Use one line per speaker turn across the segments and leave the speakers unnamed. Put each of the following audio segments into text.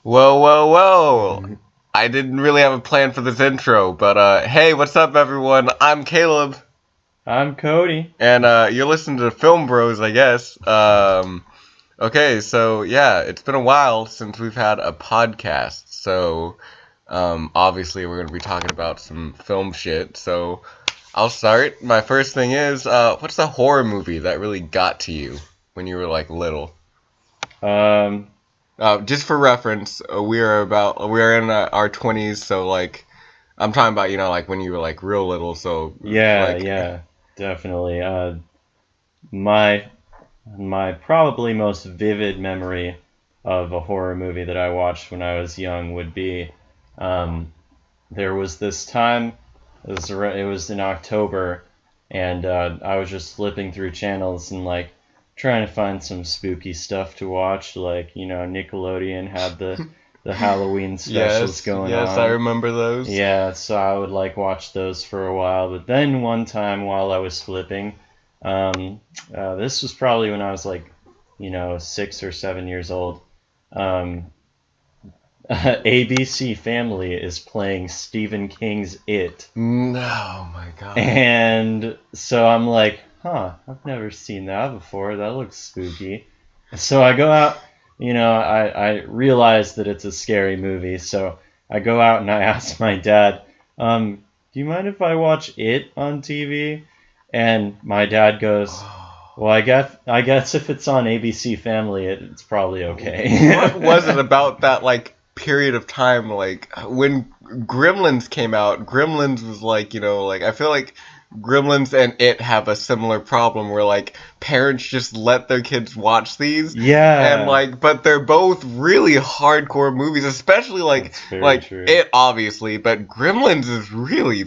Whoa. I didn't really have a plan for this intro, but hey, what's up, everyone? I'm Caleb,
I'm Cody.
and you're listening to Film Bros, I guess. Okay, so yeah, it's been a while since we've had a podcast, so obviously we're gonna be talking about some film shit. So I'll start. My first thing is, what's the horror movie that really got to you when you were like little?
Um,
Just for reference, we are in our 20s, so like I'm talking about like when you were like real little, so
yeah,
like
yeah, definitely. My my probably most vivid memory of a horror movie that I watched when I was young would be, um, there was this time, it was in October, and I was just flipping through channels and like trying to find some spooky stuff to watch. Like, Nickelodeon had the Halloween specials going
yes, I
on.
remember those.
Yeah, so I would like watch those for a while, but then one time while I was flipping, this was probably when I was like, 6 or 7 years old. Um, ABC Family is playing Stephen King's It,
No, oh my god.
and so I'm like, I've never seen that before. That looks spooky. So I go out, I realize that it's a scary movie. So I go out and I ask my dad, do you mind if I watch it on TV? And my dad goes, well, I guess if it's on ABC Family, it's probably okay.
What was it about that like period of time like when Gremlins came out? Gremlins was like, like I feel like Gremlins and It have a similar problem where like parents just let their kids watch these and
Yeah,
like but they're both really hardcore movies, especially
that's very
like
true.
It obviously, but Gremlins is really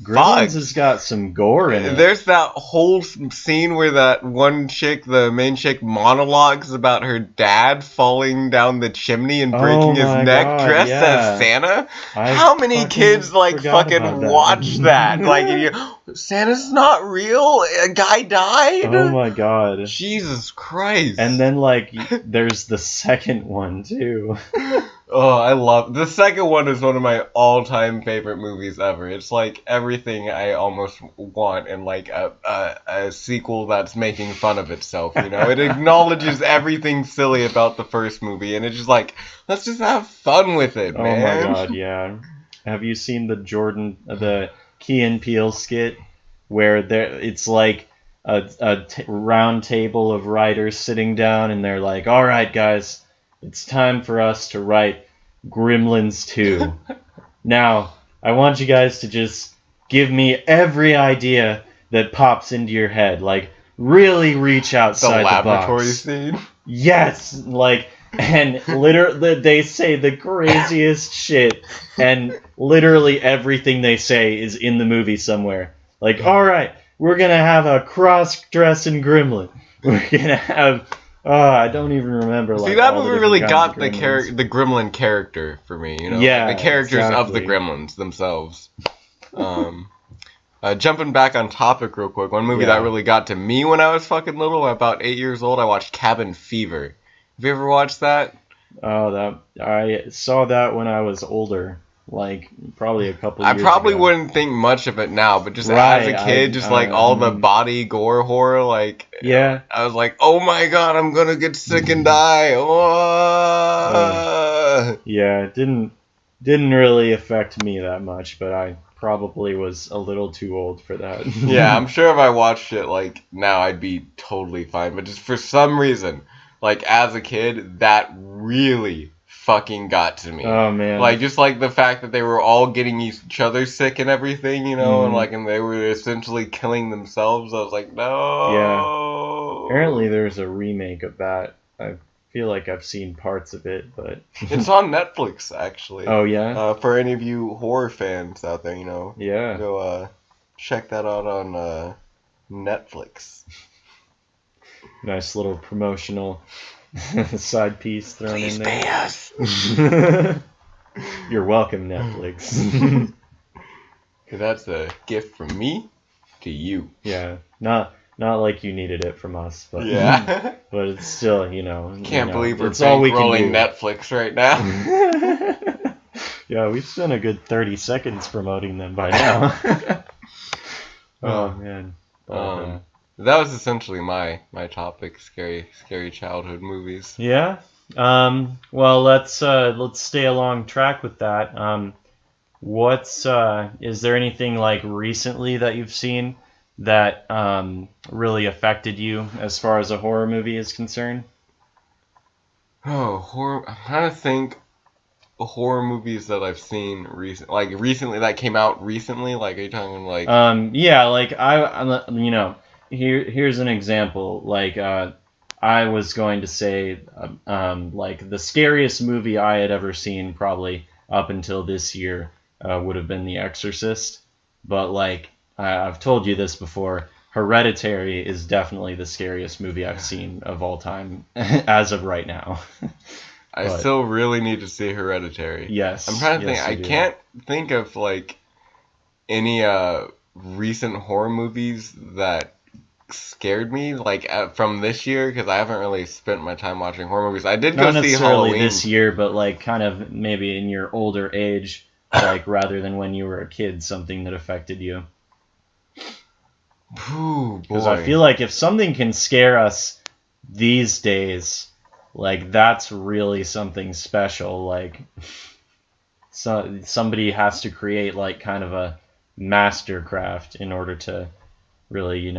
Gremlins
fucked.
has got some gore in it.
There's that whole scene where that one chick, the main chick, monologues about her dad falling down the chimney and
Oh
breaking his
my
neck
god,
dressed as
yeah.
Santa.
I
How many
fucking
kids like
forgot about
fucking watch that? Like, and
that.
Santa's not real. A guy
Oh
died.
my god.
Jesus Christ.
And then like there's the second one too.
Oh, I love the second one is one of my all-time favorite movies ever. It's like everything I almost want in like a sequel that's making fun of itself. It acknowledges everything silly about the first movie, and it's just like let's just have fun with it,
Oh my
man.
god, yeah. Have you seen the Key and Peele skit where it's like a round table of writers sitting down and they're like, "All right, guys, it's time for us to write Gremlins 2. Now, I want you guys to just give me every idea that pops into your head. Like, really reach
The
outside the
laboratory
box."
scene.
Yes, like, and literally, they say the craziest shit, and literally everything they say is in the movie somewhere. Like, all right, we're gonna have a cross-dressing gremlin. We're gonna have, I don't even remember
See,
like
that
all the
movie
different
really
kinds of
got
gremlins.
the Gremlin character for me.
Yeah,
Like the characters of the
exactly.
Gremlins themselves. Um, Jumping back on topic real quick, one movie that
Yeah.
really got to me when I was fucking little, about 8 years old, I watched Cabin Fever. Have you ever watched that?
Oh, that I saw that when I was older, like probably a couple
I
years
probably
ago.
wouldn't think much of it now, but just as a
Right,
kid, just like all the body gore horror, like
yeah.
I was like, oh my god, I'm gonna get sick and die.
Uh,
Oh.
yeah, it didn't really affect me that much, but I probably was a little too old for that.
Yeah, I'm sure if I watched it like now, I'd be totally fine. But just for some reason, like as a kid, that really fucking got to me.
Oh man.
Like just like the fact that they were all getting each other sick and everything, and
Hmm.
like and they were essentially killing themselves. I was like,
Yeah. Apparently
no.
there's a remake of that. I feel like I've seen parts of it, but
It's on Netflix actually.
oh yeah.
For any of you horror fans out there,
Yeah.
go check that out on Netflix.
Nice little promotional side piece thrown
Please
in
pay us.
there. You're welcome, Netflix.
That's a gift from me to you.
Yeah. Not like you needed it from us, but
Yeah.
but it's still,
Can't believe we're
it's all we can
bankrolling
do.
Netflix right now.
Yeah, we've spent a good 30 seconds promoting them by now. Oh man. But,
that was essentially my topic: scary childhood movies.
yeah. Well, let's stay along track with that. What's is there anything like recently that you've seen that really affected you as far as a horror movie is concerned?
Oh, horror! I'm trying to think horror movies that I've seen recently that came out recently. Like, are you talking like?
Yeah, like here's an example. Like, I was going to say, like the scariest movie I had ever seen, probably up until this year, would have been The Exorcist. But like, I've told you this before. Hereditary is definitely the scariest movie I've seen of all time, as of right now.
I
But
still really need to see Hereditary.
yes,
I'm trying to
yes,
think. I
you do.
can't think of like any recent horror movies that scared me like from this year because I haven't really spent my time watching horror movies. I did go
Not
see
necessarily
Halloween.
this year, but like kind of maybe in your older age, like rather than when you were a kid, something that affected you.
Ooh,
Because I
boy.
feel like if something can scare us these days, like that's really something special. Like somebody has to create like kind of a mastercraft in order to really,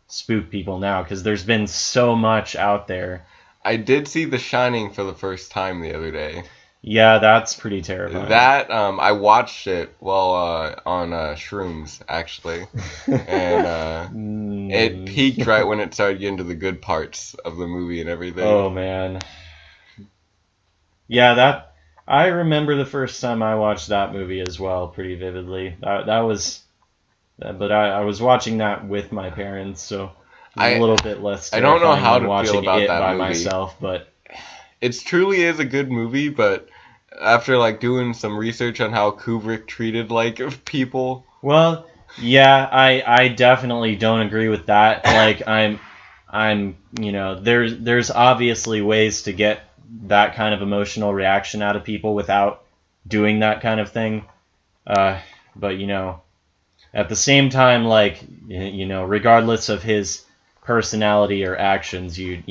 spook people now. Because there's been so much out there.
I did see The Shining for the first time the other day.
Yeah, that's pretty terrifying.
That I watched it while on shrooms actually, and it peaked right when it started getting to the good parts of the movie and everything.
Oh man. Yeah, I remember the first time I watched that movie as well, pretty vividly. That was, but I was watching that with my parents, so it was a little bit less
I don't know
terrifying
how
than
to feel
watching
about
it
that
by
movie.
myself. But
It truly is a good movie, but after like doing some research on how Kubrick treated like people,
well, yeah, I definitely don't agree with that. Like I'm there's obviously ways to get that kind of emotional reaction out of people without doing that kind of thing. But at the same time, like regardless of his personality or actions, you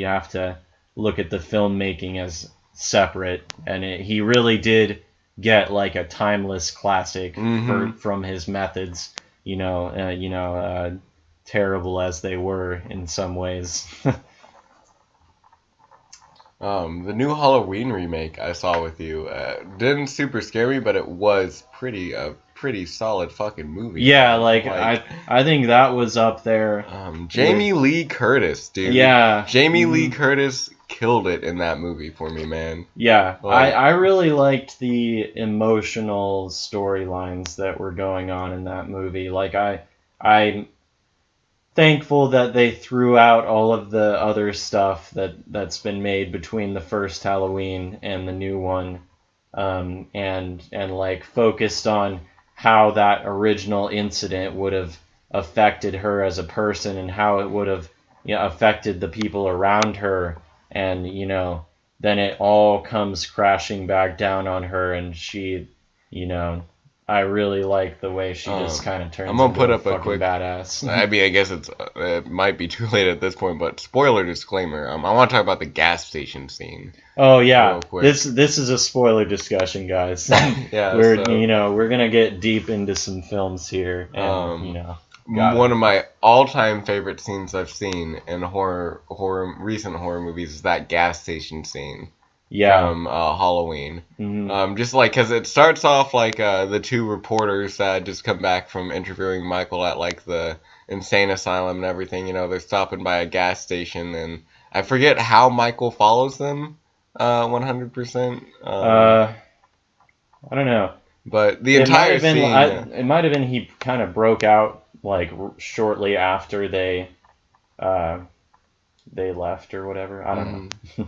have to look at the filmmaking as separate, and he really did get like a timeless classic from his methods. Terrible as they were in some ways.
the new Halloween remake I saw with you didn't super scare me, but it was pretty solid fucking movie.
Yeah, like I think that was up there.
Jamie Lee Curtis, dude.
Yeah.
Jamie Lee Curtis killed it in that movie for me, man.
Yeah,
Like-
I really liked the emotional storylines that were going on in that movie. Like I'm thankful that they threw out all of the other stuff that's been made between the first Halloween and the new one, and like focused on how that original incident would have affected her as a person and how it would have affected the people around her, and then it all comes crashing back down on her, and she I really like the way she just kind of turns
I'm gonna
into
put
a
up a
fucking
quick-
badass.
I mean, I guess it might be too late at this point, but spoiler disclaimer. I want to talk about the gas station scene.
Oh yeah,
Real quick.
this is a spoiler discussion, guys.
Yeah,
we're
so-
we're gonna get deep into some films here, and got
One
it.
of my all-time favorite scenes I've seen in recent horror movies is that gas station scene
yeah,
from Halloween.
mhm.
Just like because it starts off like the two reporters that just come back from interviewing Michael at like the insane asylum and everything. They're stopping by a gas station, and I forget how Michael follows them 100%.
I don't know.
But the
It might
entire
have been
scene.
it might have been he kind of broke out like shortly after they left or whatever. I don't know.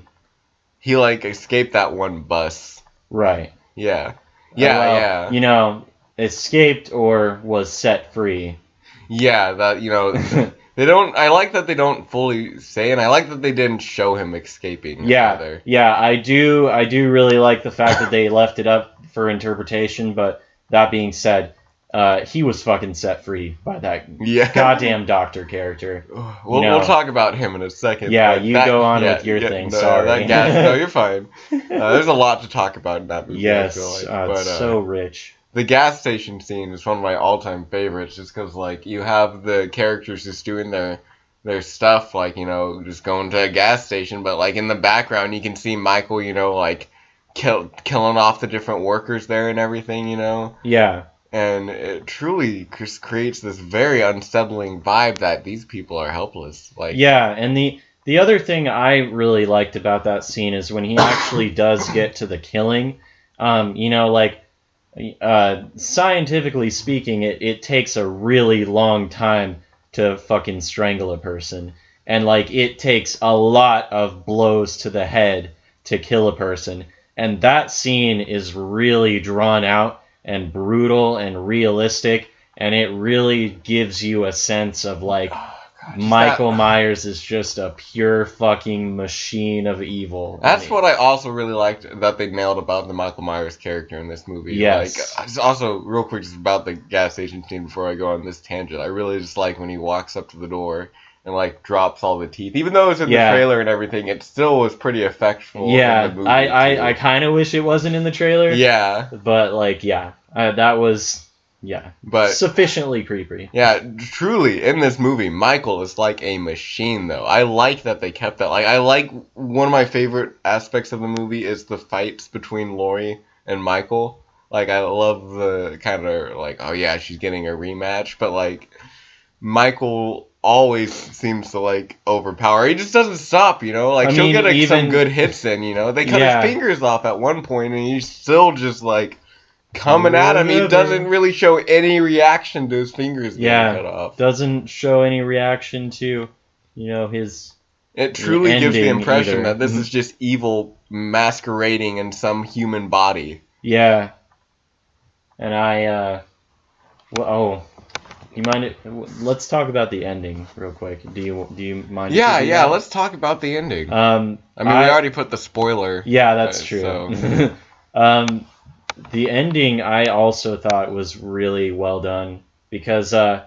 He like escaped that one bus.
Right.
Yeah.
Well,
Yeah.
escaped or was set free.
Yeah, that They don't. I like that they don't fully say, and I like that they didn't show him escaping.
Yeah,
either.
yeah, I do really like the fact that they left it up for interpretation, but that being said, he was fucking set free by that
Yeah.
goddamn doctor character.
We'll talk about him in a second.
Yeah,
but
you go on with your thing.
No,
sorry.
no, you're fine. There's a lot to talk about in that movie.
Yes,
I feel like.
it's so rich.
The gas station scene is one of my all-time favorites, just because like you have the characters just doing their stuff, like just going to a gas station, but like in the background you can see Michael, like killing off the different workers there and everything,
Yeah.
And it truly just creates this very unsettling vibe that these people are helpless. Like
yeah, and the other thing I really liked about that scene is when he actually does get to the killing. Scientifically speaking, it takes a really long time to fucking strangle a person, and like it takes a lot of blows to the head to kill a person, and that scene is really drawn out and brutal and realistic, and it really gives you a sense of like Michael Myers is just a pure fucking machine of evil.
That's what I also really liked that they nailed about the Michael Myers character in this movie.
Yes.
Like, also, real quick, just about the gas station scene before I go on this tangent. I really just like when he walks up to the door and like drops all the teeth. Even though it was in the trailer and everything, it still was pretty effectful.
Yeah,
in the movie
I kind of wish it wasn't in the trailer.
Yeah.
But like, that was. Yeah,
but
sufficiently creepy.
Yeah, truly, in this movie, Michael is like a machine, though. I like that they kept that. Like, I like one of my favorite aspects of the movie is the fights between Laurie and Michael. Like, I love the kind of like, oh yeah, she's getting a rematch, but like, Michael always seems to like overpower. He just doesn't stop, Like, she'll get some good hits in, They cut his fingers off at one point, and he's still just like coming at him. He doesn't really show any reaction to his fingers getting cut off.
Doesn't show any reaction to, his.
It truly gives the impression that this is just evil masquerading in some human body.
Yeah. And you mind? Let's talk about the ending real quick. Do you mind?
Yeah. Let's talk about the ending. I mean, we already put the spoiler.
Yeah, that's true. So. The ending I also thought was really well done because, I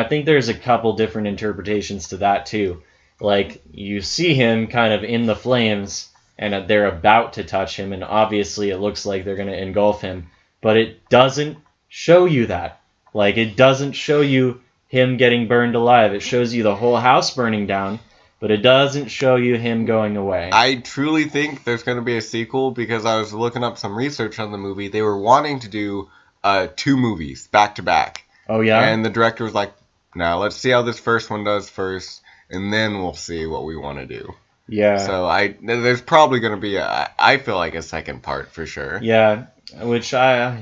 think there's a couple different interpretations to that too. Like, you see him kind of in the flames and they're about to touch him, and obviously it looks like they're going to engulf him, but it doesn't show you that. Like, it doesn't show you him getting burned alive. It shows you the whole house burning down, but it doesn't show you him going away.
I truly think there's going to be a sequel because I was looking up some research on the movie. They were wanting to do 2 movies back to back.
Oh, yeah?
And the director was like, no, let's see how this first one does first, and then we'll see what we want to do.
Yeah.
So there's probably going to be, I feel like, a second part for sure.
Yeah, which I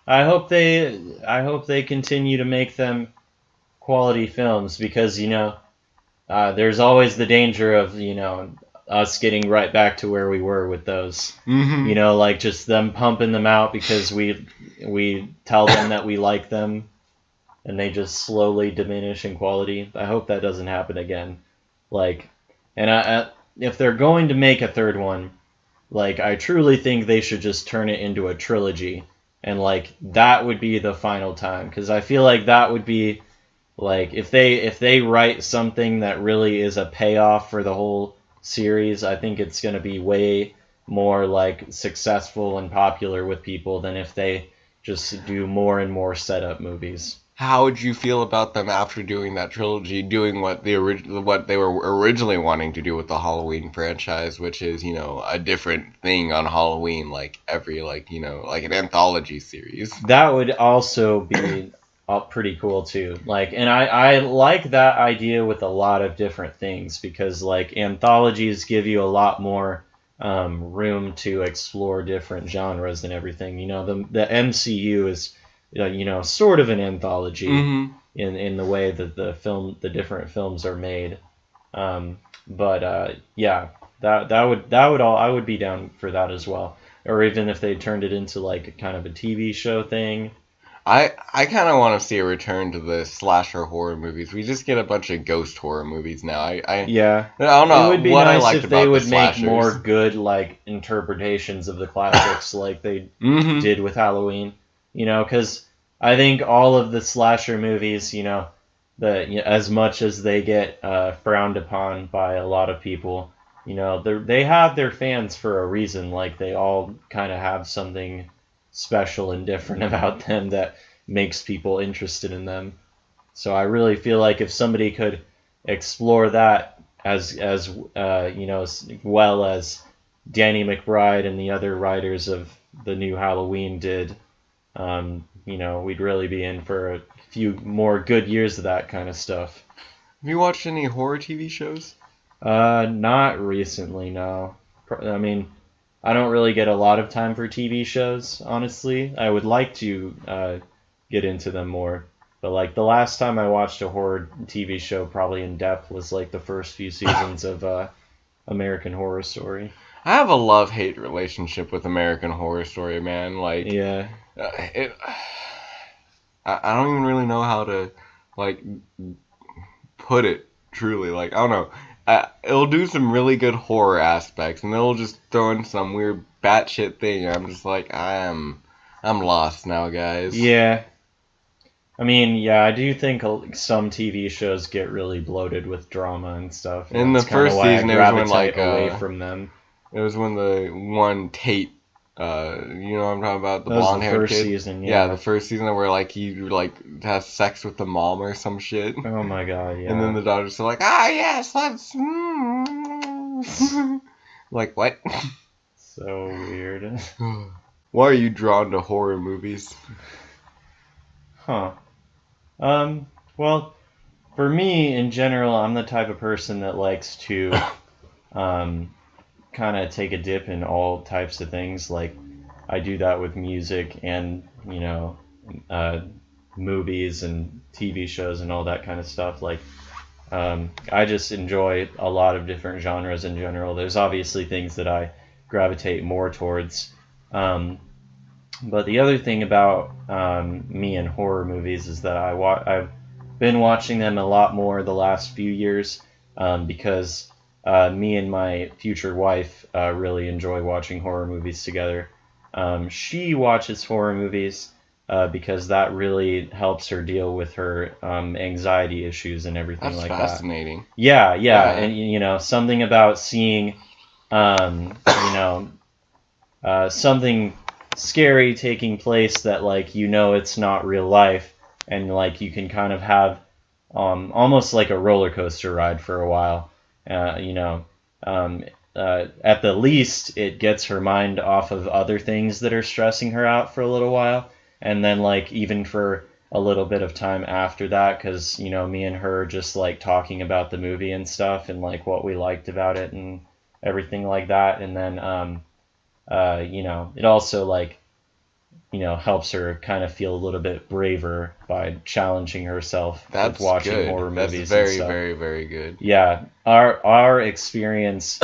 hope they continue to make them quality films because, there's always the danger of, us getting right back to where we were with those.
Mm-hmm.
Like just them pumping them out because we tell them that we like them and they just slowly diminish in quality. I hope that doesn't happen again. Like, and if they're going to make a third one, like, I truly think they should just turn it into a trilogy. And, like, that would be the final time. Because I feel like that would be... Like, if they write something that really is a payoff for the whole series, I think it's going to be way more, like, successful and popular with people than if they just do more and more setup movies.
How would you feel about them after doing that trilogy, doing what they were originally wanting to do with the Halloween franchise, which is, a different thing on Halloween, like every, like an anthology series?
That would also be... pretty cool too. Like, and I like that idea with a lot of different things because like anthologies give you a lot more room to explore different genres and everything. The MCU is sort of an anthology in the way that the different films are made. I would be down for that as well. Or even if they turned it into like kind of a TV show thing.
I kind of want to see a return to the slasher horror movies. We just get a bunch of ghost horror movies now.
Yeah.
I don't
It
know
would be
what I
nice
liked
if they
about the
would make more
slashers.
good like interpretations of the classics like they
Mm-hmm.
did with Halloween. Because I think all of the slasher movies, as much as they get frowned upon by a lot of people, they have their fans for a reason. Like they all kind of have something special and different about them that makes people interested in them. So I really feel like if somebody could explore that as well as Danny McBride and the other writers of the new Halloween did, we'd really be in for a few more good years of that kind of stuff.
Have you watched any horror TV shows?
Not recently, no. I mean, I don't really get a lot of time for TV shows, honestly. I would like to get into them more. But like the last time I watched a horror TV show probably in depth was like the first few seasons of American Horror Story.
I have a love-hate relationship with American Horror Story, man. Like,
Yeah.
it. I don't even really know how to like put it truly. Like, I don't know. It'll do some really good horror aspects, and it'll just throw in some weird batshit thing. And I'm just like, I'm lost now, guys.
Yeah. I mean, yeah, I do think some TV shows get really bloated with drama and stuff.
In the
That's kinda
first
why I
season, it was when
gravitate
like
away from them.
it was when the one Tate, you know what I'm talking about, the
That was the
blonde-haired
first
kid.
season,
Yeah, the first season where like he like has sex with the mom or some shit.
Oh my god, yeah.
And then the daughters are like, ah, yes, let's. Like, what?
So weird.
Why are you drawn to horror movies?
Huh. Well, for me, in general, I'm the type of person that likes to kind of take a dip in all types of things. Like, I do that with music and, movies and TV shows and all that kind of stuff. Like, I just enjoy a lot of different genres in general. There's obviously things that I gravitate more towards. But the other thing about me and horror movies is that I've been watching them a lot more the last few years because me and my future wife really enjoy watching horror movies together. She watches horror movies because that really helps her deal with her anxiety issues and everything
That's
like
fascinating.
that. Yeah, and something about seeing, something scary taking place that like it's not real life, and like you can kind of have almost like a roller coaster ride for a while. At the least, it gets her mind off of other things that are stressing her out for a little while, and then like even for a little bit of time after that, because me and her just like talking about the movie and stuff and like what we liked about it and everything like that, and then it also like helps her kind of feel a little bit braver by challenging herself
That's
with watching
good.
horror
That's
movies
very,
and stuff.
very, very good.
Yeah, our experience,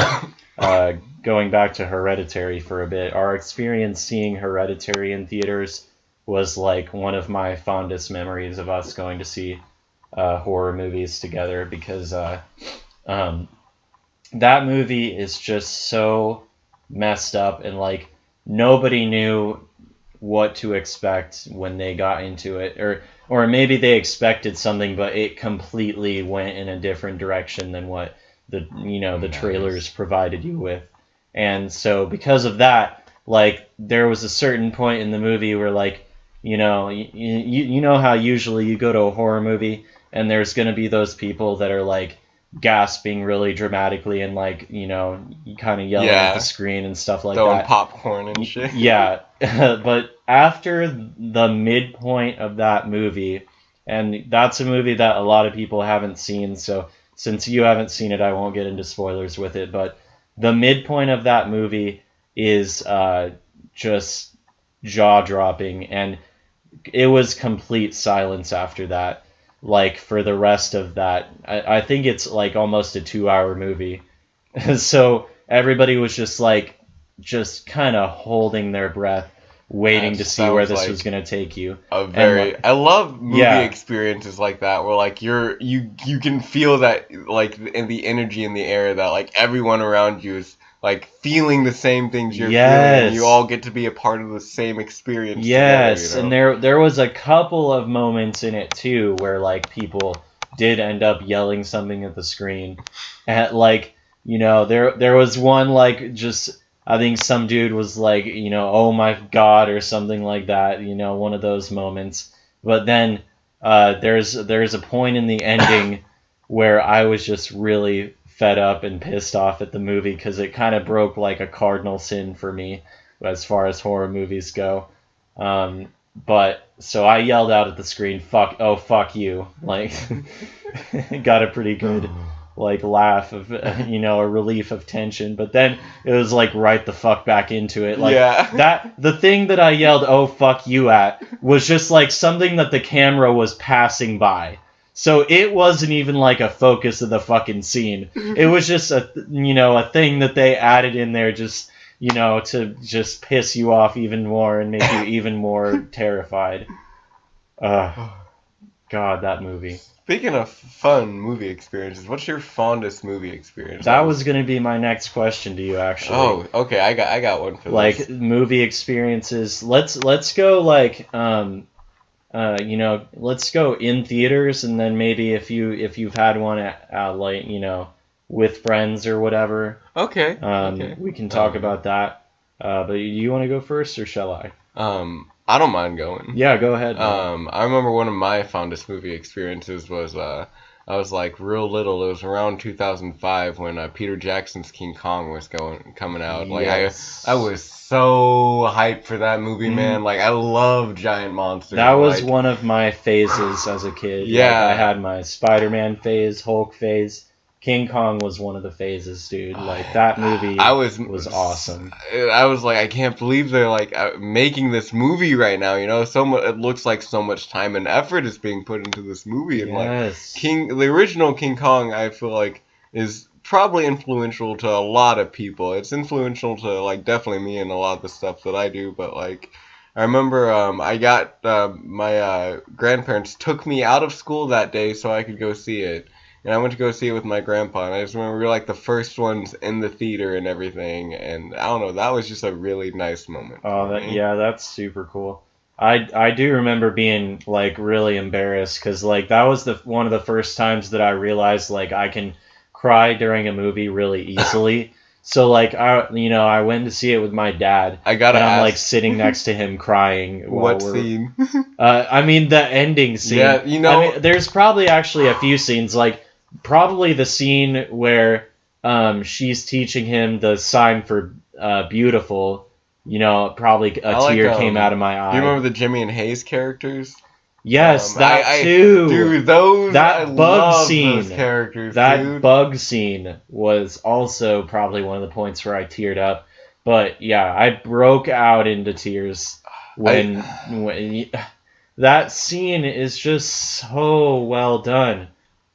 going back to Hereditary for a bit, our experience seeing Hereditary in theaters was like one of my fondest memories of us going to see horror movies together, because that movie is just so messed up, and like nobody knew what to expect when they got into it, or maybe they expected something but it completely went in a different direction than what the trailers provided you with. And so because of that, like there was a certain point in the movie where like you know how usually you go to a horror movie and there's going to be those people that are like gasping really dramatically and like kind of yelling at the screen and stuff like
throwing
that,
popcorn and shit.
Yeah. But after the midpoint of that movie, and that's a movie that a lot of people haven't seen, so since you haven't seen it, I won't get into spoilers with it, but the midpoint of that movie is just jaw-dropping, and it was complete silence after that. Like for the rest of that, I think it's like almost a 2-hour movie. So everybody was just like, just kind of holding their breath waiting
That
to see where
sounds
this
like
was gonna take you.
a very I love movie
Yeah.
experiences like that where like you can feel that like in the energy in the air that like everyone around you is like feeling the same things you're feeling, and you
Yes.
all get to be a part of the same experience
Yes,
together, you
and
know?
there was a couple of moments in it too where like people did end up yelling something at the screen. At like, there was one like just I think some dude was like, oh my God or something like that, one of those moments. But then there's a point in the ending where I was just really fed up and pissed off at the movie because it kind of broke like a cardinal sin for me as far as horror movies go. But so I yelled out at the screen, "Fuck! Oh, fuck you!" Like, got a pretty good like laugh of a relief of tension. But then it was like right the fuck back into it. Like
Yeah.
the thing that I yelled, "Oh, fuck you!" at was just like something that the camera was passing by. So it wasn't even like a focus of the fucking scene. It was just a thing that they added in there just to just piss you off even more and make you even more terrified. God, that movie.
Speaking of fun movie experiences, what's your fondest movie experience?
That was gonna be my next question to you, actually.
Oh, okay, I got one for
Like
this.
movie experiences. Let's go like let's go in theaters, and then maybe if you've had one at like with friends or whatever.
Okay. Okay.
We can talk about that. But you want to go first, or shall I?
I don't mind going.
Yeah, go ahead. Man.
I remember one of my fondest movie experiences was I was like real little. It was around 2005 when Peter Jackson's King Kong was coming out. Like
Yes.
I was so hyped for that movie, man. Like I love giant monsters.
That was
like,
one of my phases as a kid.
Yeah.
Like, I had my Spider-Man phase, Hulk phase. King Kong was one of the phases, dude. Like that movie was awesome.
I was like, I can't believe they're like making this movie right now. You know, it looks like so much time and effort is being put into this movie, and
Yes.
like the original King Kong, I feel like is probably influential to a lot of people. It's influential to like definitely me and a lot of the stuff that I do, but like. I remember I got my grandparents took me out of school that day so I could go see it. And I went to go see it with my grandpa, and I just remember we were like the first ones in the theater and everything, and I don't know, that was just a really nice moment.
Oh, yeah, that's super cool. I do remember being like really embarrassed because like that was one of the first times that I realized like I can cry during a movie really easily. So like I went to see it with my dad.
I gotta
and I'm
ask,
like sitting next to him crying.
What scene?
I mean the ending scene.
Yeah,
I mean, there's probably actually a few scenes like probably the scene where she's teaching him the sign for beautiful. Probably a tear came out of my eye.
Do you remember the Jimmy and Hayes characters?
Yes, that too.
Dude,
that bug scene.
Those characters,
that
dude.
bug scene was also probably one of the points where I teared up. But yeah, I broke out into tears when that scene is just so well done.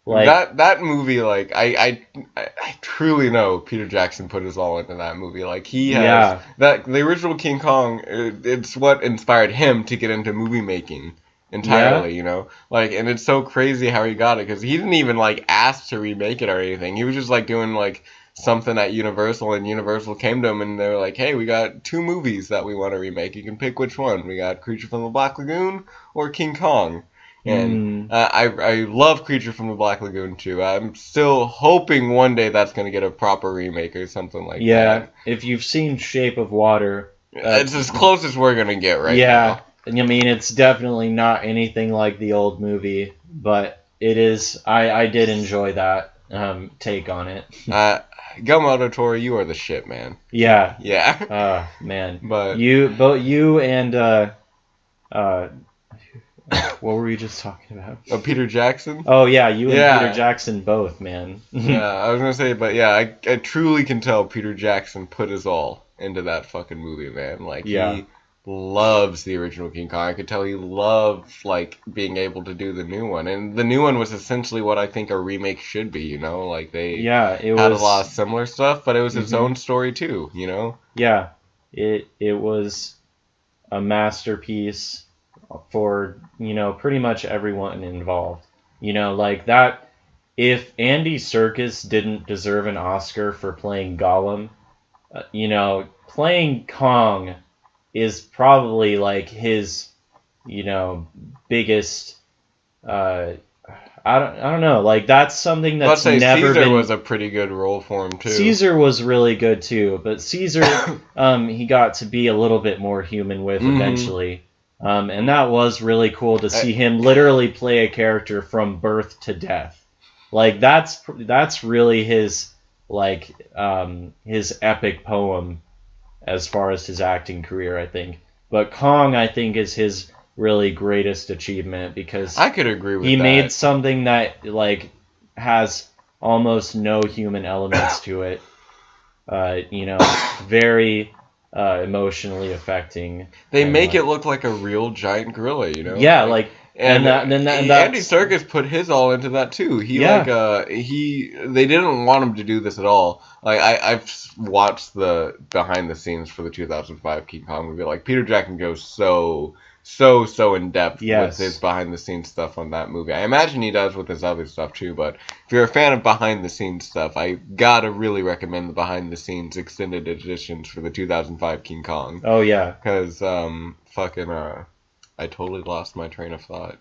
Like
that movie, like I truly know Peter Jackson put his all into that movie. Like he has the original King Kong. It's what inspired him to get into movie making entirely. You know, like, and it's so crazy how he got it because he didn't even like ask to remake it or anything. He was just like doing like something at Universal, and Universal came to him and they were like, "Hey, we got 2 movies that we want to remake. You can pick which one. We got Creature from the Black Lagoon or King Kong." And I love Creature from the Black Lagoon too. I'm still hoping one day that's going to get a proper remake or something like that.
Yeah, if you've seen Shape of Water,
it's as close as we're going to get right now.
Yeah, I mean, it's definitely not anything like the old movie, but it is. I did enjoy that take on it.
Guillermo del Toro, you are the shit, man.
Yeah.
Yeah.
Man.
But
you and what were we just talking about?
Peter Jackson?
Oh, yeah, you and Peter Jackson both, man.
Yeah, I was going to say, but yeah, I truly can tell Peter Jackson put his all into that fucking movie, man. Like, he loves the original King Kong. I could tell he loved, like, being able to do the new one. And the new one was essentially what I think a remake should be, you know? Like, they had a lot of similar stuff, but it was its own story, too, you know?
Yeah, it was... a masterpiece for, pretty much everyone involved. Like that, if Andy Serkis didn't deserve an Oscar for playing Gollum, playing Kong is probably like his, biggest. Uh, I don't know. Like that's something
Let's
that's
say
never
Caesar
been.
was a pretty good role for him too.
Caesar was really good too, but Caesar, he got to be a little bit more human with eventually, and that was really cool to see him literally play a character from birth to death. Like that's really his his epic poem as far as his acting career, I think. But Kong, I think, is his really greatest achievement because
I could agree with
he
that.
made something that like has almost no human elements to it. Very emotionally affecting.
They make it look like a real giant gorilla,
Yeah,
and
that's
Andy Serkis put his all into that too. They didn't want him to do this at all. Like I've watched the behind the scenes for the 2005 King Kong movie. Like Peter Jackson goes so in depth with his behind the scenes stuff on that movie. I imagine he does with his other stuff too, but if you're a fan of behind the scenes stuff, I gotta really recommend the behind the scenes extended editions for the 2005 King Kong.
Oh yeah,
because I totally lost my train of thought.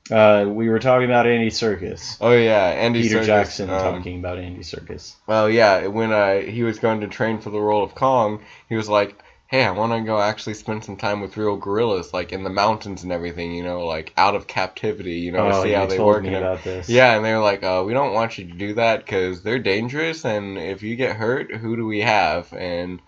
We were talking about Andy Serkis.
Oh yeah,
Peter Jackson talking about Andy Serkis.
Well, yeah, when he was going to train for the role of Kong, he was like, hey, I want to go actually spend some time with real gorillas, like in the mountains and everything, like out of captivity, see how they work.
About this.
Yeah, and they were like, we don't want you to do that because they're dangerous, and if you get hurt, who do we have? And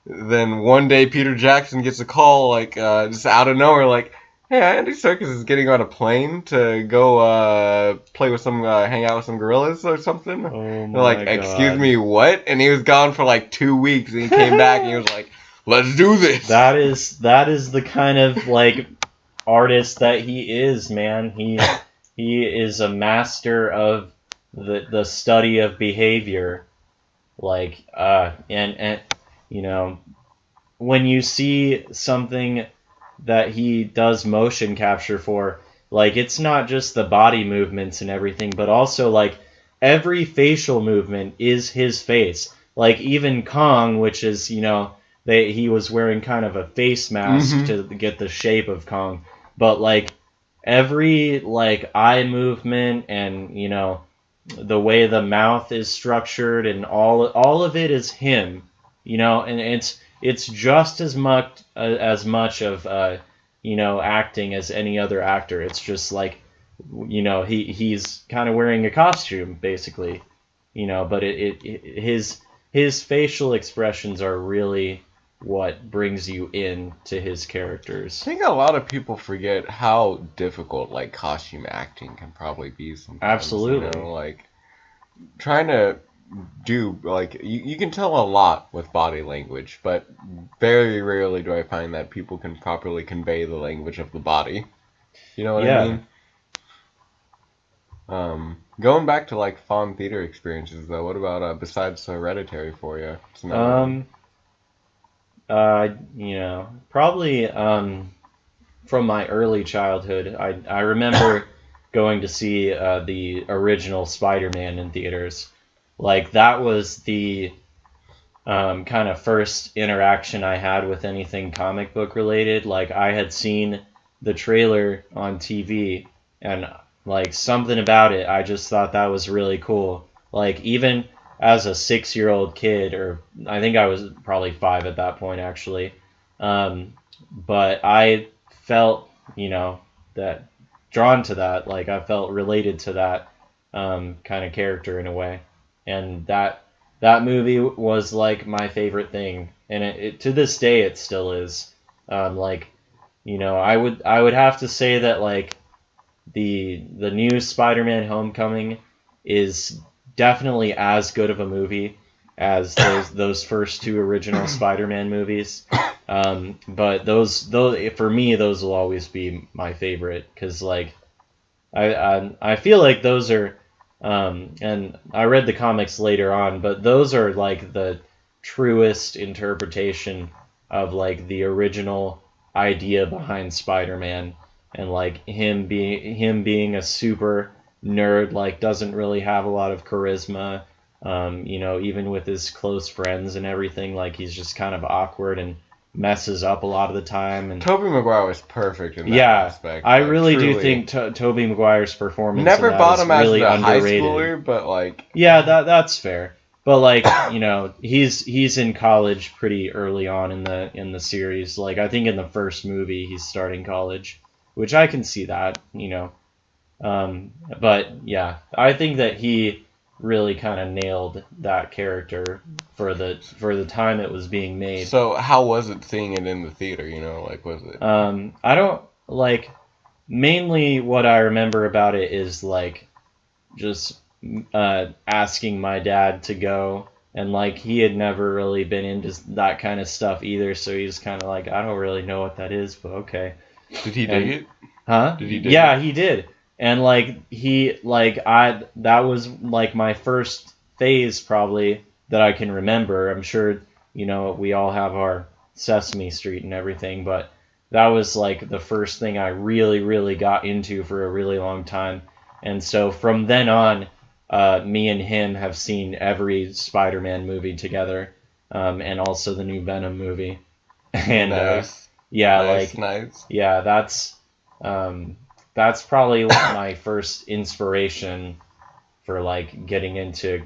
then one day Peter Jackson gets a call, like, just out of nowhere, like, hey, Andy Serkis is getting on a plane to go hang out with some gorillas or something.
Oh my
They're like, excuse me, what? And he was gone for like 2 weeks, and he came back, and he was like, let's do this.
That is the kind of like artist that he is, man. He is a master of the study of behavior. Like and when you see something that he does motion capture for, like it's not just the body movements and everything, but also like every facial movement is his face. Like even Kong, which is, he was wearing kind of a face mask to get the shape of Kong, but like every like eye movement and the way the mouth is structured and all of it is him, and it's just as much of acting as any other actor. It's just like he's kind of wearing a costume basically, but his facial expressions are really what brings you in to his characters.
I think a lot of people forget how difficult like costume acting can probably be sometimes.
Absolutely.
Like trying to do like you can tell a lot with body language, but very rarely do I find that people can properly convey the language of the body. You know what I mean? Going back to like fond theater experiences though, what about besides Hereditary for you?
Probably from my early childhood, I remember going to see the original Spider-Man in theaters. Like that was the kind of first interaction I had with anything comic book related. Like I had seen the trailer on TV and like something about it, I just thought that was really cool. Like even as a 6-year-old kid, or I think I was probably 5 at that point actually, but I felt that drawn to that. Like I felt related to that kind of character in a way, and that movie was like my favorite thing, and it to this day it still is. I would have to say that like the new Spider-Man Homecoming is definitely as good of a movie as those first 2 original Spider-Man movies. But those for me those will always be my favorite because like I feel like those are and I read the comics later on, but those are like the truest interpretation of like the original idea behind Spider-Man, and like him being a super nerd, like doesn't really have a lot of charisma. Even with his close friends and everything, like he's just kind of awkward and messes up a lot of the time. And
Tobey Maguire was perfect in that
yeah,
aspect.
I
Like,
really do
truly.
think Tobey Maguire's performance in
Never
that
bought
is
him as
really
the high
underrated.
schooler, but like,
Yeah, that's fair. But like, he's in college pretty early on in the series. Like I think in the first movie he's starting college, which I can see that. But yeah, I think that he really kind of nailed that character for the time it was being made.
so how was it seeing it in the theater? Like, was it?
I don't like mainly what I remember about it is like just asking my dad to go, and like he had never really been into that kind of stuff either, so he's kind of like, I don't really know what that is, but okay.
Did he dig
And
it?
huh?
Did he dig
Yeah,
it?
he did. And like I that was like my first phase probably that I can remember. I'm sure we all have our Sesame Street and everything, but that was like the first thing I really really got into for a really long time. And so from then on, me and him have seen every Spider-Man movie together, and also the new Venom movie. And
Nice,
yeah,
nice,
like
nice.
yeah, um, that's probably my first inspiration for like getting into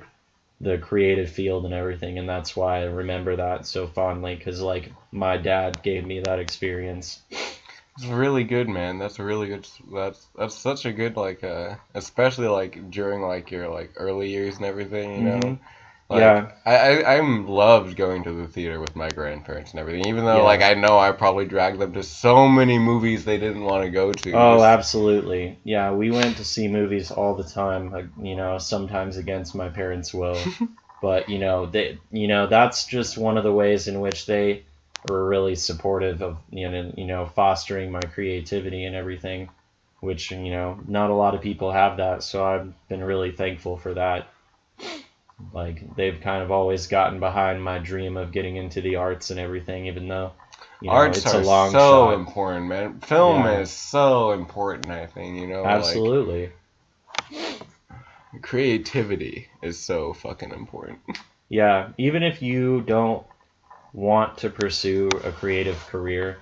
the creative field and everything, and that's why I remember that so fondly because like my dad gave me that experience.
It's really good, man. That's a really good. That's such a good like, especially like during like your like early years and everything.
Hmm.
Like
Yeah,
I'm loved going to the theater with my grandparents and everything. Even though like
yeah.
I know I probably dragged them to so many movies they didn't want to go to.
Oh,
Just
absolutely. Yeah, we went to see movies all the time, like, sometimes against my parents' will. But, that's just one of the ways in which they were really supportive of, fostering my creativity and everything, which, not a lot of people have that. So I've been really thankful for that. Like, they've kind of always gotten behind my dream of getting into the arts and everything, even though,
arts
it's a
are
long
so
shot.
important, man. Film
Yeah,
is so important. I think like
absolutely.
creativity is so fucking important.
Yeah, even if you don't want to pursue a creative career,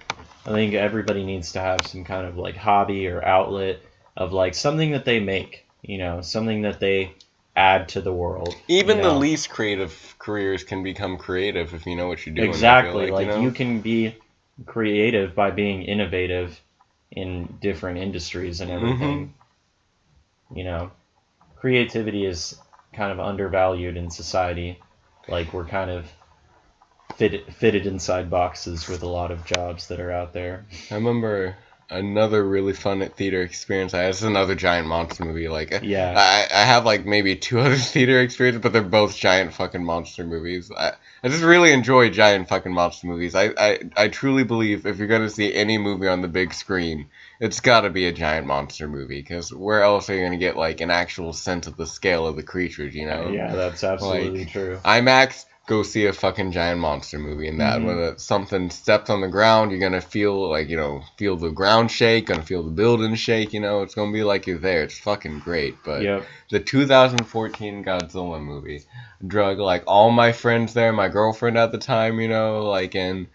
I think everybody needs to have some kind of like hobby or outlet of like something that they make, something that they add to the world,
Even the least creative careers can become creative if you know what you're doing. I feel
Exactly. Like you can be creative by being innovative in different industries and
Hmm.
everything. You know, creativity is kind of undervalued in society. Like we're kind of fitted inside boxes with a lot of jobs that are out there.
I remember another really fun theater experience I had. It's another giant monster movie. Like
Yeah.
I have like maybe two other theater experiences, but they're both giant fucking monster movies. I just really enjoy giant fucking monster movies. I truly believe if you're gonna see any movie on the big screen, it's got to be a giant monster movie. Because where else are you gonna get like an actual sense of the scale of the creatures?
Yeah, that's absolutely
Like
true.
IMAX, go see a fucking giant monster movie. And that
Hmm.
when something steps on the ground, you're gonna feel like feel the ground shake, gonna feel the building shake. It's gonna be like you're there. It's fucking great. But
Yep.
the 2014 Godzilla movie drug like all my friends there, my girlfriend at the time, like and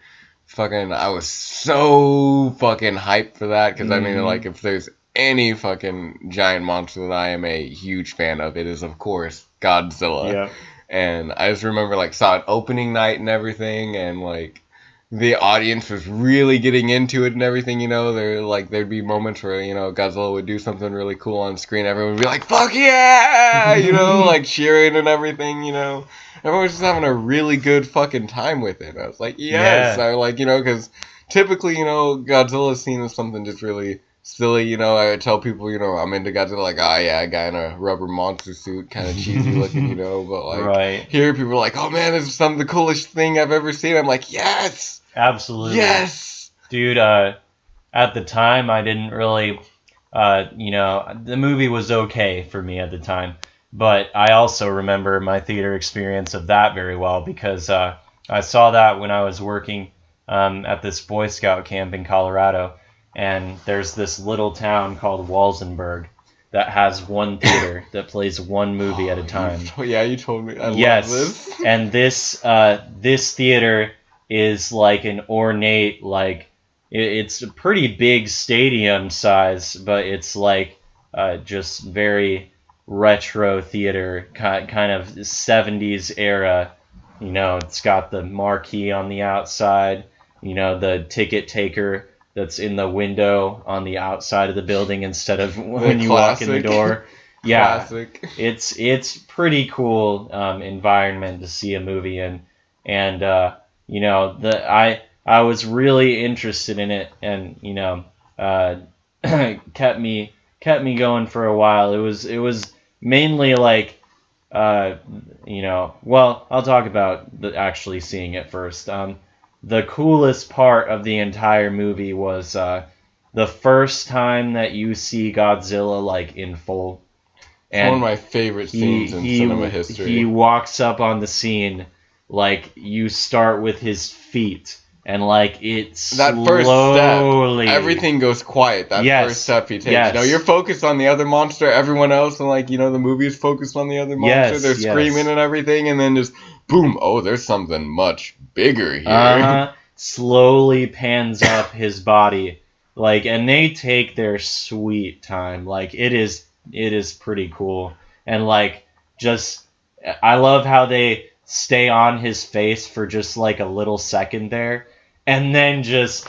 fucking I was so fucking hyped for that because I mean like
Hmm.
if there's any fucking giant monster that I am a huge fan of, it is of course Godzilla.
Yep.
And I just remember like saw it opening night and everything, and like the audience was really getting into it and everything. There'd be moments where Godzilla would do something really cool on screen. Everyone would be like, "Fuck yeah!" like cheering and everything. Everyone was just having a really good fucking time with it. I was like, yes.
Yeah.
I like because typically Godzilla is seen as something just really silly. I tell people I'm into Godzilla, like, ah, yeah, a guy in a rubber monster suit, kind of cheesy looking, but like
Right.
here people are like, oh man, this is some of the coolest thing I've ever seen. I'm like, yes,
Absolutely.
yes.
Dude, at the time I didn't really the movie was okay for me at the time, but I also remember my theater experience of that very well because I saw that when I was working at this Boy Scout camp in Colorado, and there's this little town called Walsenburg that has one theater that plays one movie at a time.
You told me. I
Yes,
love this.
and this theater is like an ornate, like it's a pretty big stadium size, but it's like just very retro theater, kind of 70s era. You know, it's got the marquee on the outside, you know, the ticket taker that's in the window on the outside of the building instead of when you walk in the door. Yeah,
Classic.
it's pretty cool environment to see a movie in, and you know, I was really interested in it, and you know, kept me going for a while. It was mainly like you know, well, I'll talk about actually seeing it first. The coolest part of the entire movie was the first time that you see Godzilla like in full.
It's one of my favorite scenes in cinema history.
He walks up on the scene, like you start with his feet, and like it's
that first step, everything goes quiet. That first step he takes.
Yes.
You know, you're focused on the other monster, everyone else, and like, you know, the movie is focused on the other monster.
Yes,
They're screaming and everything, and then just boom, oh, there's something much bigger here.
Slowly pans up his body, like, and they take their sweet time. Like it is pretty cool, and like just I love how they stay on his face for just like a little second there, and then just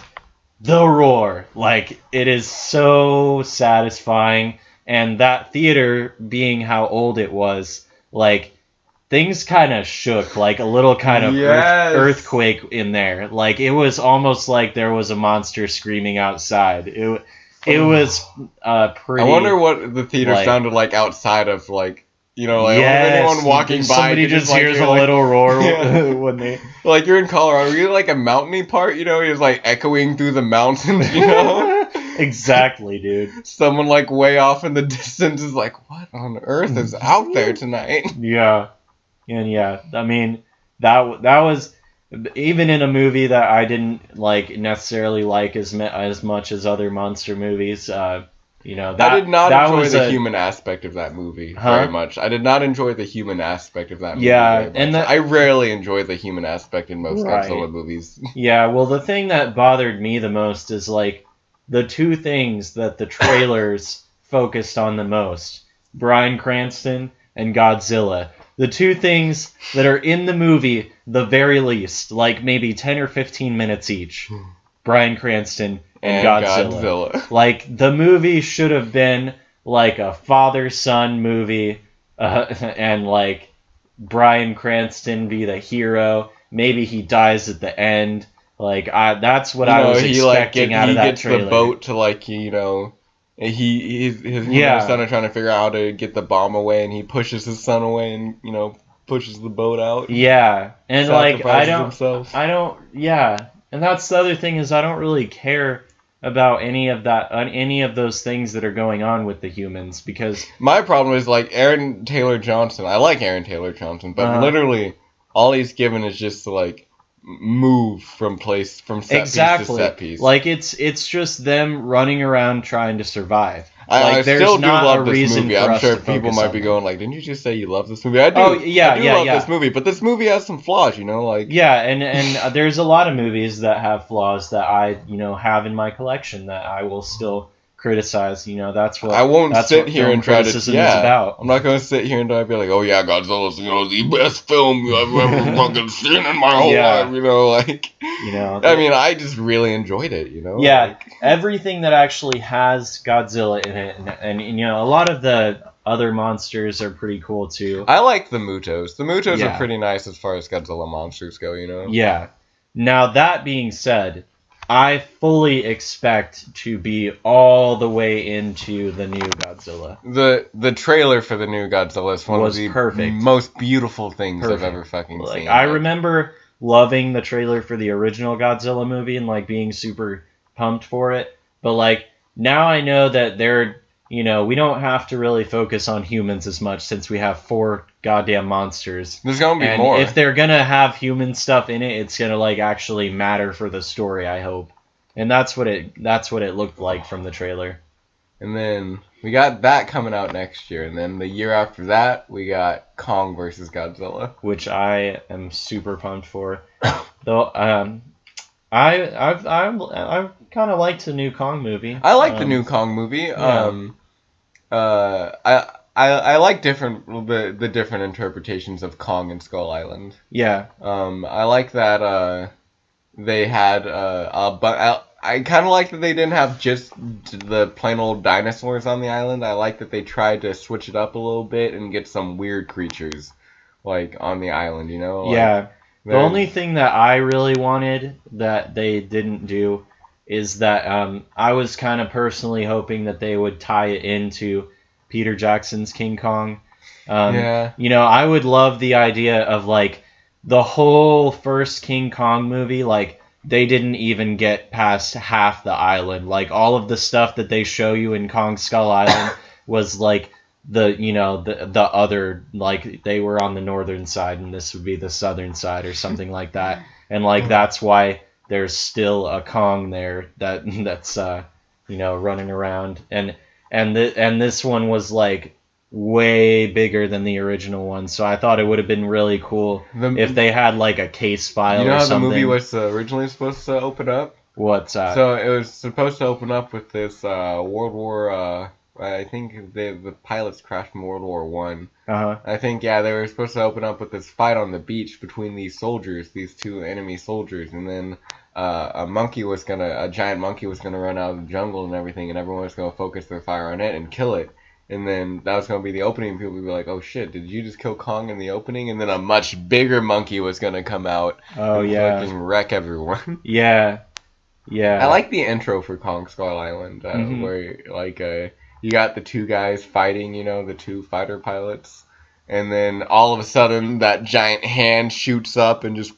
the roar. Like it is so satisfying, and that theater being how old it was, like things kind of shook, like a little kind of earthquake in there. Like it was almost like there was a monster screaming outside. It was pretty.
I wonder what the theater sounded like outside of, like, you know, like anyone walking by.
Somebody just hears a little roar when they.
Like you're in Colorado, you're like a mountainy part, you know, it's like echoing through the mountains, you know.
Exactly, dude.
Someone like way off in the distance is like, what on earth is out there tonight?
Yeah, and yeah, I mean that was. Even in a movie that I didn't like necessarily like as much as other monster movies, you know,
I did not enjoy the human aspect of that movie very much. I did not enjoy the human aspect of that movie.
Yeah, and
I rarely enjoy the human aspect in most Godzilla movies.
Yeah, well, the thing that bothered me the most is like the two things that the trailers focused on the most: Bryan Cranston and Godzilla. The two things that are in the movie, the very least, like maybe 10 or 15 minutes each. Bryan Cranston and Godzilla. Like, the movie should have been like a father-son movie, and like Bryan Cranston be the hero. Maybe he dies at the end. Like, that's what I was expecting out of that trailer.
He gets the boat to, like, you know... His son are trying to figure out how to get the bomb away, and he pushes his son away and, you know, pushes the boat out.
Yeah, and like I don't, and that's the other thing is I don't really care about any of those things that are going on with the humans, because
my problem is like Aaron Taylor Johnson. I like Aaron Taylor Johnson, but literally all he's given is just to like move from set piece to set piece.
Like it's just them running around trying to survive.
I still do love this movie. I'm sure people might be going like, "Didn't you just say you love this movie?" I do. I do love this movie, but this movie has some flaws, you know, like
and there's a lot of movies that have flaws that I have in my collection that I will still criticize. You know, that's what
I won't sit here and try to.
Is about.
I'm not going to sit here and be like, "Oh yeah, Godzilla's the best film I've ever fucking seen in my whole life." You know, like I mean, I just really enjoyed it. You know,
everything that actually has Godzilla in it, and you know, a lot of the other monsters are pretty cool too.
I like the Mutos. The Mutos are pretty nice as far as Godzilla monsters go. You know.
Yeah. Now that being said, I fully expect to be all the way into the new Godzilla.
The trailer for the new Godzilla is one of the most beautiful things I've ever fucking seen.
I remember loving the trailer for the original Godzilla movie and like being super pumped for it. But like now I know that we don't have to really focus on humans as much since we have 4 goddamn monsters.
There's gonna be
And
more.
if they're gonna have human stuff in it, it's gonna like actually matter for the story, I hope. And that's what it looked like from the trailer.
And then we got that coming out next year, and then the year after that we got Kong versus Godzilla,
which I am super pumped for. Though I kind of liked the new Kong movie.
I like the new Kong movie.
Yeah.
I like the different interpretations of Kong and Skull Island.
Yeah.
I like that they had but I kind of like that they didn't have just the plain old dinosaurs on the island. I like that they tried to switch it up a little bit and get some weird creatures like on the island, you know? Like,
yeah. The only thing that I really wanted that they didn't do is that I was kind of personally hoping that they would tie it into Peter Jackson's King Kong.
Yeah.
You know, I would love the idea of like the whole first King Kong movie, like they didn't even get past half the island. Like all of the stuff that they show you in Kong Skull Island was like the other, like they were on the northern side and this would be the southern side or something like that. And like that's why there's still a Kong there that's running around. And this one was like way bigger than the original one, so I thought it would have been really cool if they had like a case file.
You know
or
how
something.
the movie was originally supposed to open up?
What's that?
So it was supposed to open up with this World War. I think the pilots crashed in World War One. I think they were supposed to open up with this fight on the beach between these two enemy soldiers, and then a giant monkey was gonna run out of the jungle and everything, and everyone was gonna focus their fire on it and kill it. And then that was going to be the opening, and people would be like, oh shit, did you just kill Kong in the opening? And then a much bigger monkey was going to come out and fucking wreck everyone.
Yeah.
I like the intro for Kong Skull Island, where like you got the two guys fighting, the two fighter pilots. And then all of a sudden, that giant hand shoots up and just...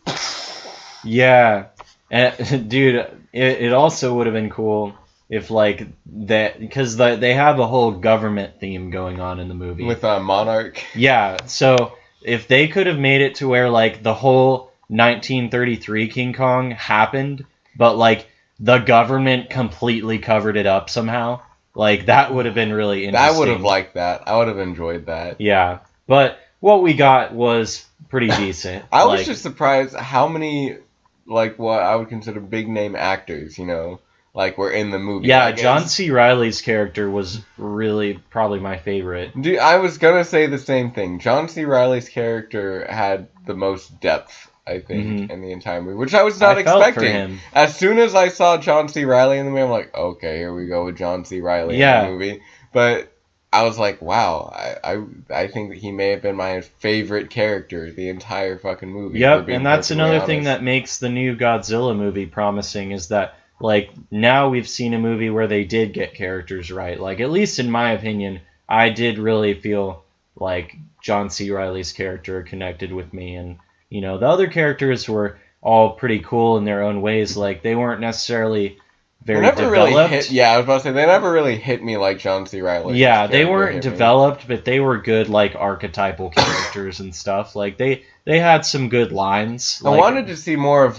Yeah. And, dude, it also would have been cool if like that, because they have a whole government theme going on in the movie
with Monarch.
Yeah, so if they could have made it to where like the whole 1933 King Kong happened, but like the government completely covered it up somehow, like that would have been really interesting.
I would have liked that. I would have enjoyed that.
Yeah, but what we got was pretty decent.
I was just surprised how many like what I would consider big name actors, like we're in the movie.
Yeah, John C. Reilly's character was really probably my favorite.
Dude, I was gonna say the same thing. John C. Reilly's character had the most depth, I think, in the entire movie, which I was not expecting.
Felt for him.
As soon as I saw John C. Reilly in the movie, I'm like, okay, here we go with John C. Reilly in the movie. But I was like, wow, I think that he may have been my favorite character the entire fucking movie.
Yep, and that's another thing that makes the new Godzilla movie promising is that like, now we've seen a movie where they did get characters right. Like, at least in my opinion, I did really feel like John C. Reilly's character connected with me. And, the other characters were all pretty cool in their own ways. Like, they weren't necessarily very developed.
Really I was about to say, they never really hit me like John C. Reilly.
Yeah, they weren't developed, but they were good, like, archetypal characters and stuff. Like, they had some good lines.
I wanted to see more of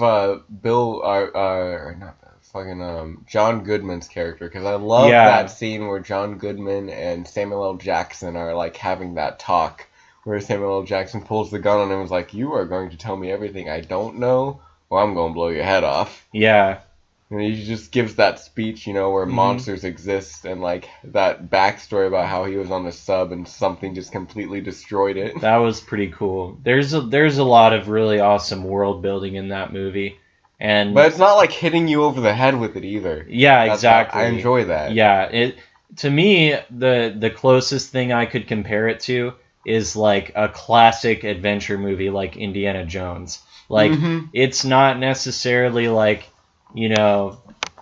John Goodman's character, because I love that scene where John Goodman and Samuel L. Jackson are like having that talk where Samuel L. Jackson pulls the gun on him and is like, you are going to tell me everything I don't know, or I'm going to blow your head off.
Yeah.
And he just gives that speech, where monsters exist, and like that backstory about how he was on the sub and something just completely destroyed it.
That was pretty cool. There's a lot of really awesome world building in that movie.
But it's not like hitting you over the head with it either.
Yeah, exactly.
I enjoy that.
Yeah, to me the closest thing I could compare it to is like a classic adventure movie like Indiana Jones. Like it's not necessarily like,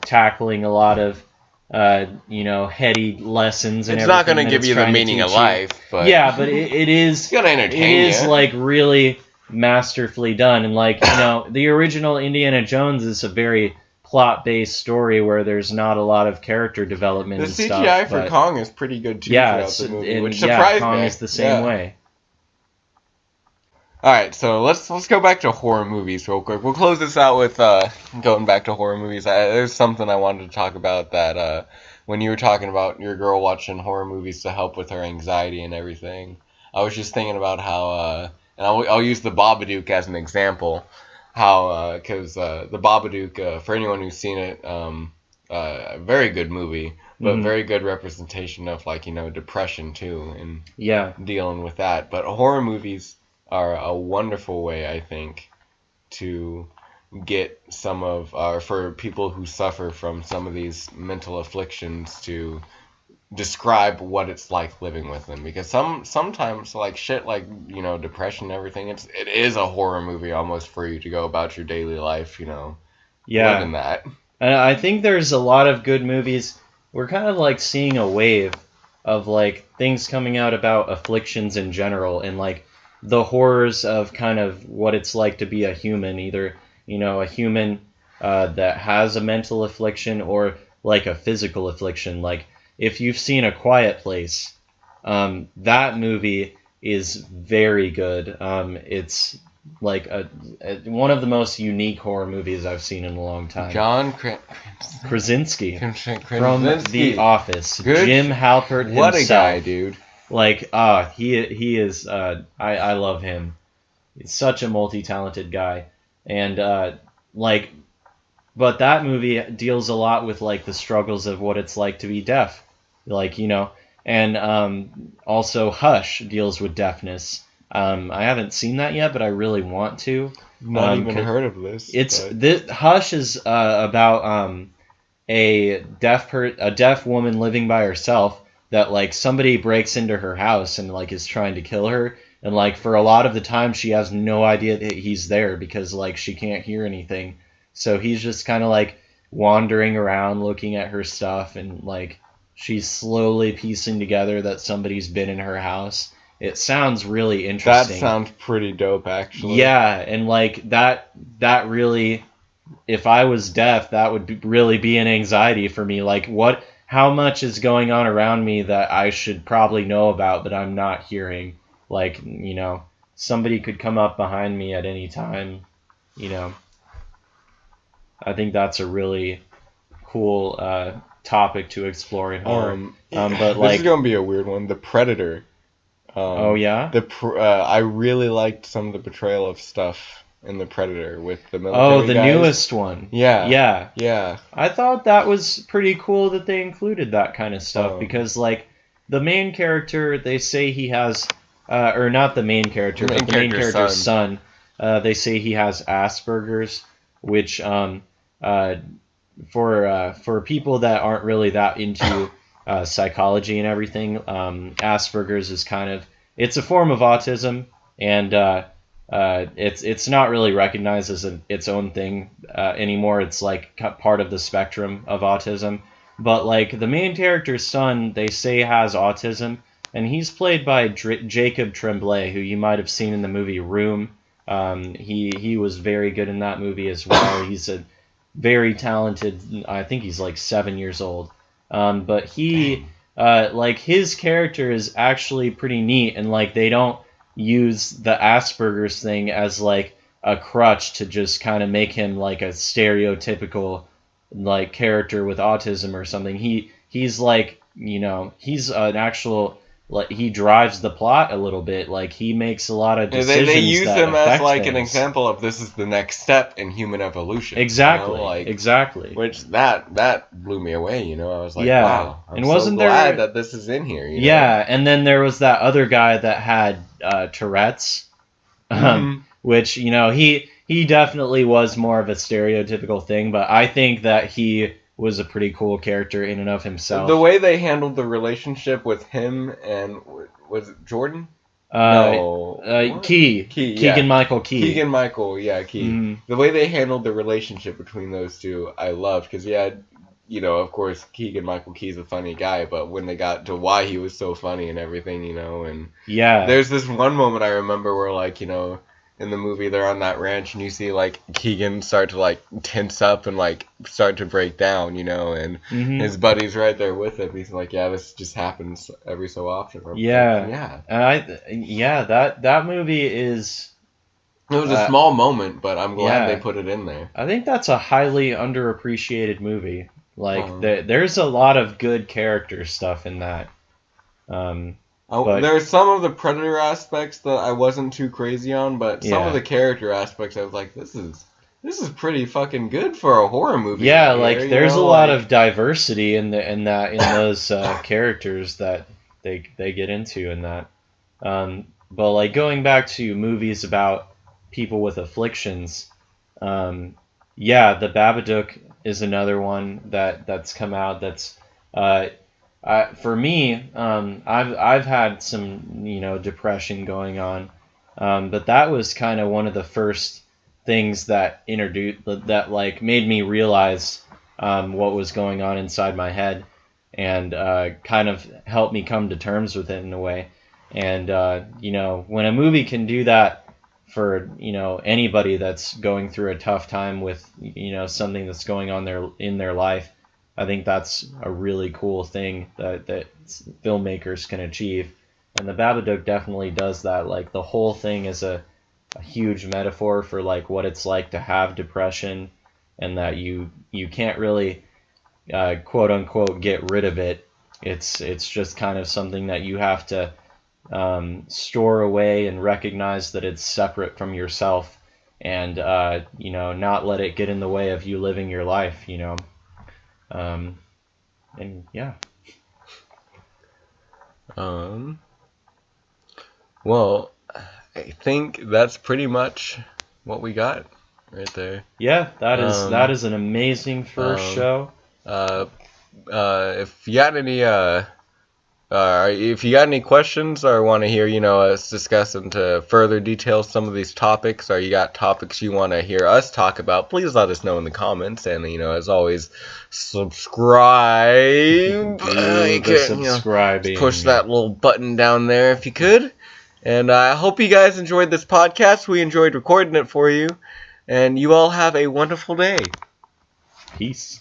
tackling a lot of heady lessons and
it's not going to give you the meaning of life, but
yeah, but it is
it's going to entertain you.
It is like really masterfully done, and like the original Indiana Jones is a very plot-based story where there's not a lot of character development.
The CGI for Kong is pretty good too.
Yeah,
throughout the movie, which surprised me.
Kong is the same way.
All right, so let's go back to horror movies real quick. We'll close this out with going back to horror movies. There's something I wanted to talk about that when you were talking about your girl watching horror movies to help with her anxiety and everything. I was just thinking about how, and I'll use the Babadook as an example, how because the Babadook, for anyone who's seen it, a very good movie, but
Mhm.
very good representation of depression too and
Yeah.
dealing with that. But horror movies are a wonderful way, I think, to get some of, for people who suffer from some of these mental afflictions to describe what it's like living with them. Because sometimes like shit like, depression and everything, it is a horror movie almost for you to go about your daily life,
Yeah.
living that.
And I think there's a lot of good movies. We're kind of like seeing a wave of like things coming out about afflictions in general and like the horrors of kind of what it's like to be a human, either, a human that has a mental affliction or like a physical affliction. Like if you've seen A Quiet Place, that movie is very good. It's like one of the most unique horror movies I've seen in a long time.
John
Krasinski from
Krasinski.
The Office.
Good.
Jim Halpert himself.
What a guy, dude.
Like, he is. I love him. He's such a multi-talented guy, and like, but that movie deals a lot with like the struggles of what it's like to be deaf, like and also Hush deals with deafness. I haven't seen that yet, but I really want to.
Not even heard of this.
Hush is about a deaf woman living by herself that like somebody breaks into her house and like is trying to kill her, and like for a lot of the time she has no idea that he's there because like she can't hear anything, so he's just kind of like wandering around looking at her stuff, and like she's slowly piecing together that somebody's been in her house. It sounds really interesting.
That sounds pretty dope, actually.
Yeah, and like that really, if I was deaf, that would really be an anxiety for me. Like how much is going on around me that I should probably know about that I'm not hearing? Like, somebody could come up behind me at any time, I think that's a really cool topic to explore in horror. But like,
this is gonna be a weird one. The Predator.
Oh yeah.
I really liked some of the portrayal of stuff in The Predator with the military.
Oh, the
guys.
newest one.
Yeah.
I thought that was pretty cool that they included that kind of stuff because like the main character, they say he has, or not the main character, but the main character's son. They say he has Asperger's, which for people that aren't really that into psychology and everything, Asperger's is it's a form of autism, and it's not really recognized as its own thing anymore. It's like part of the spectrum of autism. But like the main character's son, they say has autism, and he's played by Jacob Tremblay, who you might have seen in the movie Room. He was very good in that movie as well. He's a very talented. I think he's like 7 years old. But he, like his character is actually pretty neat, and like they don't use the Asperger's thing as like a crutch to just kind of make him like a stereotypical like character with autism or something. He's like, he's an actual, like, he drives the plot a little bit. Like he makes a lot of decisions.
They use him as like
things.
An example of this is the next step in human evolution.
Exactly.
Exactly. Which that blew me away. I was like,
yeah.
Wow. I'm
wasn't
so glad
there
that this is in here.
Yeah, and then there was that other guy that had Tourette's, which he definitely was more of a stereotypical thing, but I think that he was a pretty cool character in and of himself.
The way they handled the relationship with him and was it Jordan? No.
Keegan-Michael Key.
Keegan-Michael, yeah, Key. Mm-hmm. The way they handled the relationship between those two, I loved, because of course, Keegan-Michael Key's a funny guy, but when they got to why he was so funny and everything, and
yeah,
there's this one moment I remember where in the movie they're on that ranch and you see like Keegan start to like tense up and like start to break down, and his buddy's right there with him. He's like, yeah, this just happens every so often.
Yeah. And that movie is
It was a small moment, but I'm glad
yeah.
they put it in there.
I think that's a highly underappreciated movie. Like, there's a lot of good character stuff in that. But
there's some of the Predator aspects that I wasn't too crazy on, but some of the character aspects I was like, this is pretty fucking good for a horror movie.
Yeah,
right
like
here,
there's a lot of diversity in those characters that they get into in that. But like going back to movies about people with afflictions, yeah, The Babadook is another one that's come out. That's for me, I've had some depression going on, but that was kind of one of the first things that like made me realize what was going on inside my head, and kind of helped me come to terms with it in a way. And when a movie can do that for anybody that's going through a tough time with something that's going on in their life, I think that's a really cool thing that filmmakers can achieve. And The Babadook definitely does that. Like, the whole thing is a huge metaphor for like what it's like to have depression, and that you can't really quote unquote get rid of it. It's just kind of something that you have to store away and recognize that it's separate from yourself, and not let it get in the way of you living your life. And yeah.
Well, I think that's pretty much what we got right there.
Yeah, that is an amazing first show.
If you got any questions or want to hear us discuss into further detail some of these topics, or you got topics you want to hear us talk about, please let us know in the comments. And as always, subscribe.
Subscribing.
Push that little button down there if you could. And I hope you guys enjoyed this podcast. We enjoyed recording it for you. And you all have a wonderful day.
Peace.